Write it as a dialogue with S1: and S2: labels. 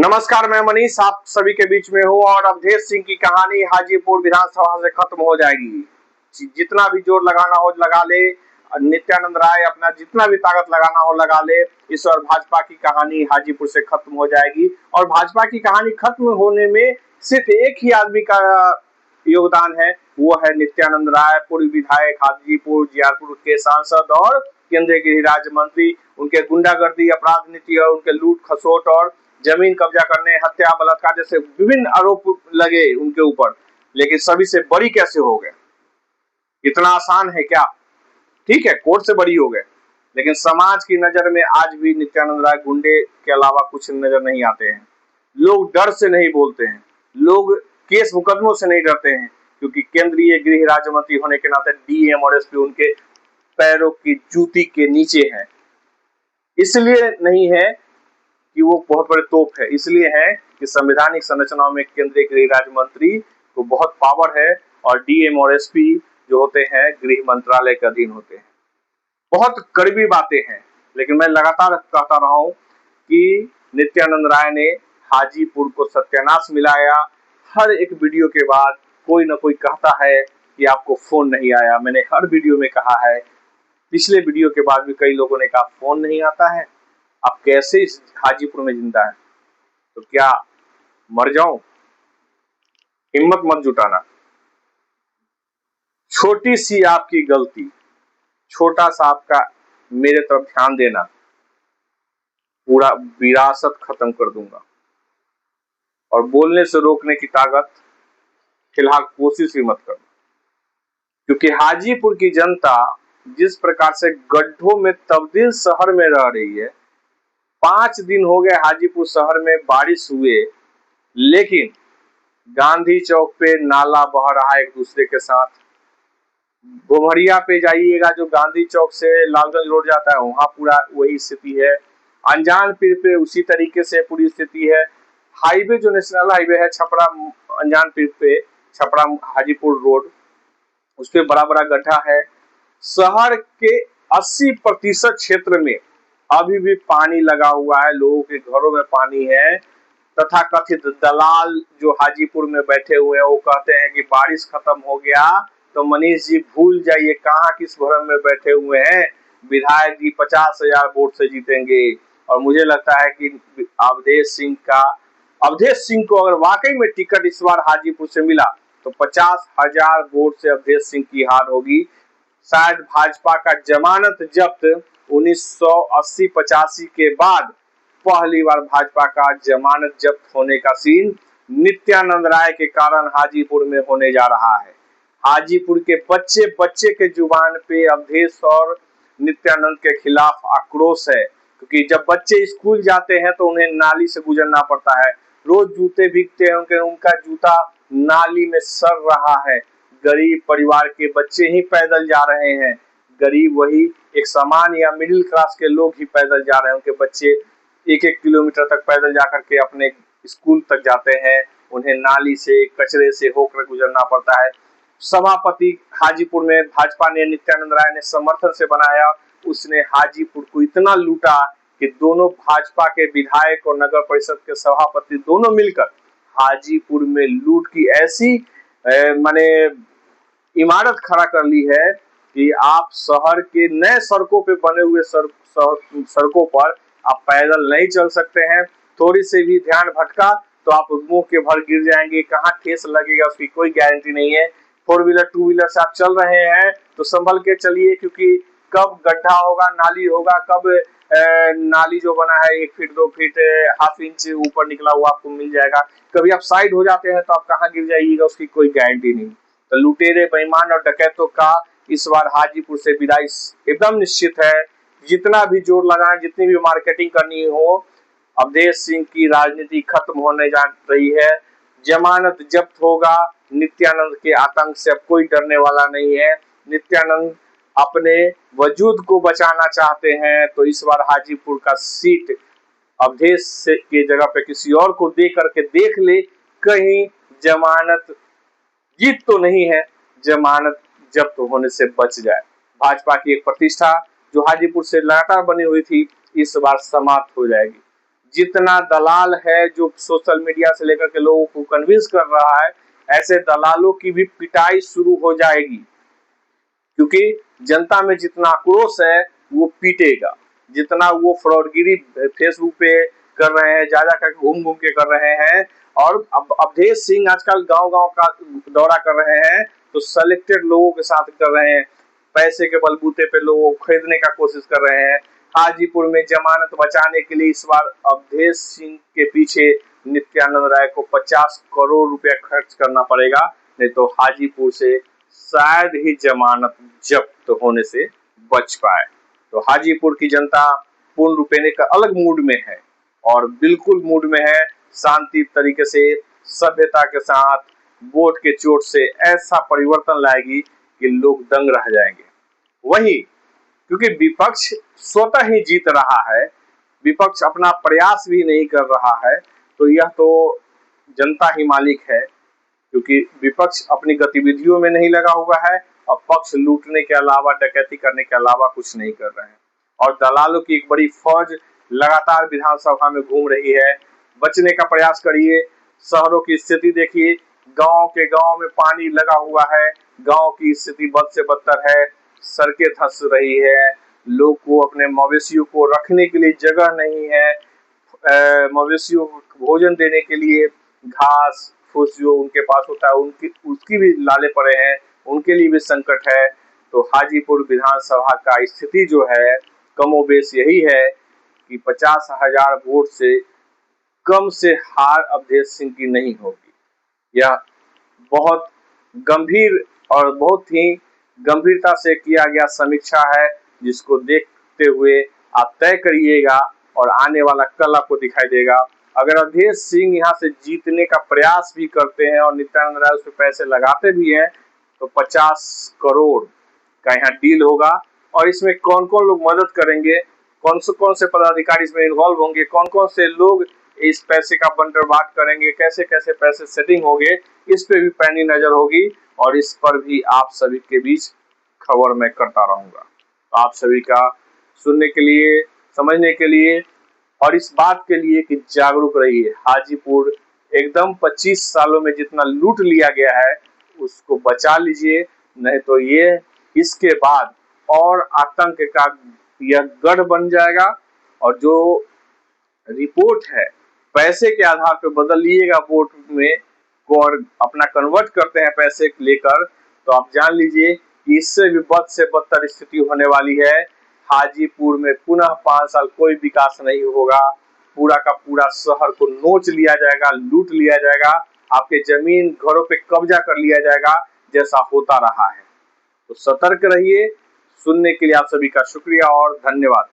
S1: नमस्कार, मैं मनीष आप सभी के बीच में हूँ और अवधेश सिंह की कहानी हाजीपुर विधानसभा से खत्म हो जाएगी। जितना भी जोर लगाना हो लगा ले, नित्यानंद राय अपना जितना भी ताकत लगाना हो लगा ले। इस बार भाजपा की कहानी हाजीपुर से खत्म हो जाएगी और भाजपा की कहानी खत्म होने में सिर्फ एक ही आदमी का योगदान है, वो है नित्यानंद राय, पूर्व विधायक हाजीपुर जियारपुर के सांसद और केंद्रीय गृह राज्य मंत्री। उनके गुंडागर्दी, अपराध नीति और उनके लूट खसोट और जमीन कब्जा करने, हत्या, बलात्कार जैसे विभिन्न आरोप लगे उनके ऊपर, लेकिन सभी से बरी कैसे हो गए? इतना आसान है क्या? ठीक है, कोर्ट से बरी हो गए, लेकिन समाज की नजर में आज भी नित्यानंद राय गुंडे के अलावा कुछ नजर नहीं आते हैं। लोग डर से नहीं बोलते हैं, लोग केस मुकदमों से नहीं डरते हैं, क्योंकि केंद्रीय गृह राज्य मंत्री होने के नाते डीएम और एसपी उनके पैरों की जूती के नीचे है। इसलिए नहीं है कि वो बहुत बड़े तोप है, इसलिए है कि संवैधानिक संरचनाओं में केंद्रीय गृह राज्य मंत्री को बहुत पावर है और डीएम और एसपी जो होते हैं गृह मंत्रालय के अधीन होते हैं। बहुत करीबी बातें हैं, लेकिन मैं लगातार कहता रहा हूं कि नित्यानंद राय ने हाजीपुर को सत्यानाश मिलाया। हर एक वीडियो के बाद कोई ना कोई कहता है कि आपको फोन नहीं आया। मैंने हर वीडियो में कहा है, पिछले वीडियो के बाद भी कई लोगों ने कहा फोन नहीं आता है, आप कैसे इस हाजीपुर में जिंदा है? तो क्या मर जाऊं? हिम्मत मत जुटाना। छोटी सी आपकी गलती, छोटा सा आपका मेरे तरफ ध्यान देना, पूरा विरासत खत्म कर दूंगा। और बोलने से रोकने की ताकत फिलहाल कोशिश ही मत करो, क्योंकि हाजीपुर की जनता जिस प्रकार से गड्ढों में तब्दील शहर में रह रही है। 5 दिन हो गए हाजीपुर शहर में बारिश हुए, लेकिन गांधी चौक पे नाला बह रहा है एक दूसरे के साथ। गोमरिया पे जाइएगा, जो गांधी चौक से लालगंज रोड जाता है, वहां पूरा वही स्थिति है। अनजान पीर पे उसी तरीके से पूरी स्थिति है। हाईवे जो नेशनल हाईवे है छपरा अनजान पीर पे, छपरा हाजीपुर रोड, उस पे बड़ा बड़ा गड्ढा है। शहर के 80% क्षेत्र में अभी भी पानी लगा हुआ है, लोगों के घरों में पानी है। तथा कथित दलाल जो हाजीपुर में बैठे हुए हैं, वो कहते हैं कि बारिश खत्म हो गया तो मनीष जी भूल जाइए कहाँ किस भरम में बैठे हुए हैं, विधायक जी 50,000 वोट से जीतेंगे। और मुझे लगता है कि अवधेश सिंह को अगर वाकई में टिकट इस बार हाजीपुर से मिला तो 50,000 वोट से अवधेश सिंह की हार होगी। शायद भाजपा का जमानत जब्त 1980-85 के बाद पहली बार भाजपा का जमानत जब्त होने का सीन नित्यानंद राय के कारण हाजीपुर में होने जा रहा है। हाजीपुर के बच्चे बच्चे के जुबान पे अवधेश और नित्यानंद के खिलाफ आक्रोश है, क्योंकि जब बच्चे स्कूल जाते हैं तो उन्हें नाली से गुजरना पड़ता है। रोज जूते भीगते हैं, उनका जूता नाली में सड़ रहा है। गरीब परिवार के बच्चे ही पैदल जा रहे हैं, गरीब वही एक सामान्य या मिडिल क्लास के लोग ही पैदल जा रहे हैं। उनके बच्चे 1-1 किलोमीटर तक पैदल जाकर के अपने स्कूल तक जाते हैं, उन्हें नाली से कचरे से होकर गुजरना पड़ता है। सभापति हाजीपुर में भाजपा ने नित्यानंद राय ने समर्थन से बनाया, उसने हाजीपुर को इतना लूटा कि दोनों भाजपा के विधायक और नगर परिषद के सभापति दोनों मिलकर हाजीपुर में लूट की ऐसी माने इमारत खड़ा कर ली है कि आप शहर के नए सड़कों पे बने हुए सड़कों पर आप पैदल नहीं चल सकते हैं। थोड़ी से भी ध्यान भटका तो आप मुंह के भर गिर जाएंगे, कहाँ ठेस लगेगा उसकी कोई गारंटी नहीं है। 4 व्हीलर 2 व्हीलर से आप चल रहे हैं तो संभल के चलिए, क्योंकि कब गड्ढा होगा, नाली होगा, कब नाली जो बना है 1 फीट 2 फीट हाफ इंच ऊपर निकला हुआ आपको मिल जाएगा। कभी आप साइड हो जाते हैं तो आप कहाँ गिर जाइएगा उसकी कोई गारंटी नहीं। तो लुटेरे, बेईमान और डकैतों का इस बार हाजीपुर से विदाई एकदम निश्चित है। जितना भी जोर लगाएं, जितनी भी मार्केटिंग करनी हो, अवधेश सिंह की राजनीति खत्म होने जा रही है। जमानत जब्त होगा, नित्यानंद के आतंक से अब कोई डरने वाला नहीं है। नित्यानंद अपने वजूद को बचाना चाहते हैं तो इस बार हाजीपुर का सीट अवधेश के जगह पे किसी और को दे करके देख ले, कहीं जमानत जीत तो नहीं है, जमानत जब्त होने से बच जाए। भाजपा की एक प्रतिष्ठा जो हाजीपुर से लगातार बनी हुई थी, इस बार समाप्त हो जाएगी। जितना दलाल है जो सोशल मीडिया से लेकर के लोगों को कन्विंस कर रहा है, ऐसे दलालों की भी पिटाई शुरू हो जाएगी, क्योंकि जनता में जितना आक्रोश है वो पीटेगा। जितना वो फ्रॉडगिरी फेसबुक पे कर रहे हैं, जा कर घूम घूम के कर रहे हैं, और अब अवधेश सिंह आजकल गांव-गांव का दौरा कर रहे हैं, तो सेलेक्टेड लोगों के साथ कर रहे हैं, पैसे के बलबूते पे लोगों को खरीदने का कोशिश कर रहे हैं। हाजीपुर में जमानत बचाने के लिए इस बार अवधेश सिंह के पीछे नित्यानंद राय को 50 करोड़ रुपया खर्च करना पड़ेगा, नहीं तो हाजीपुर से शायद ही जमानत जब्त होने से बच पाए। तो हाजीपुर की जनता पूर्ण रूपेण एक अलग मूड में है, और बिल्कुल मूड में है, शांति तरीके से सभ्यता के साथ वोट के चोट से ऐसा परिवर्तन लाएगी कि लोग दंग रह जाएंगे। वही क्योंकि विपक्ष स्वतः ही जीत रहा है, विपक्ष अपना प्रयास भी नहीं कर रहा है, तो यह तो जनता ही मालिक है, क्योंकि विपक्ष अपनी गतिविधियों में नहीं लगा हुआ है और पक्ष लूटने के अलावा, डकैती करने के अलावा कुछ नहीं कर रहे हैं। और दलालों की एक बड़ी फौज लगातार विधानसभा में घूम रही है। बचने का प्रयास करिए, शहरों की स्थिति देखिए, गांव के गांव में पानी लगा हुआ है, गांव की स्थिति बद से बदतर है, सड़कें धंस रही है, लोग को अपने मवेशियों को रखने के लिए जगह नहीं है, मवेशियों को भोजन देने के लिए घास फूस जो उनके पास होता है उसकी भी लाले पड़े हैं, उनके लिए भी संकट है। तो हाजीपुर विधानसभा का स्थिति जो है कमोबेश यही है कि 50,000 वोट से कम से हार अवधेश सिंह की नहीं होगी। यह बहुत गंभीर और बहुत ही गंभीरता से किया गया समीक्षा है, जिसको देखते हुए आप तय करिएगा और आने वाला कल आपको दिखाई देगा। अगर अवधेश सिंह यहाँ से जीतने का प्रयास भी करते हैं और नित्यानंद राय उस पर पैसे लगाते भी हैं, तो 50 करोड़ का यहाँ डील होगा। और इसमें कौन कौन लोग मदद करेंगे, कौन से पदाधिकारी इसमें इन्वॉल्व होंगे, कौन कौन से लोग इस पैसे का बंटवारा करेंगे, कैसे कैसे पैसे सेटिंग होंगे, इस पे भी पैनी नजर होगी, और इस पर भी आप सभी के बीच खबर मैं करता रहूंगा। तो आप सभी का सुनने के लिए, समझने के लिए और इस बात के लिए कि जागरूक रहिए। हाजीपुर एकदम 25 सालों में जितना लूट लिया गया है उसको बचा लीजिए, नहीं तो ये इसके बाद और आतंक का यह गढ़ बन जाएगा। और जो रिपोर्ट है पैसे के आधार पर बदल लिएगा वोट में को और अपना कन्वर्ट करते हैं पैसे लेकर, तो आप जान लीजिए कि इससे भी बद से बदतर स्थिति होने वाली है। हाजीपुर में पुनः 5 साल कोई विकास नहीं होगा, पूरा का पूरा शहर को नोच लिया जाएगा, लूट लिया जाएगा, आपके जमीन घरों पे कब्जा कर लिया जाएगा, जैसा होता रहा है। तो सतर्क रहिए। सुनने के लिए आप सभी का शुक्रिया और धन्यवाद।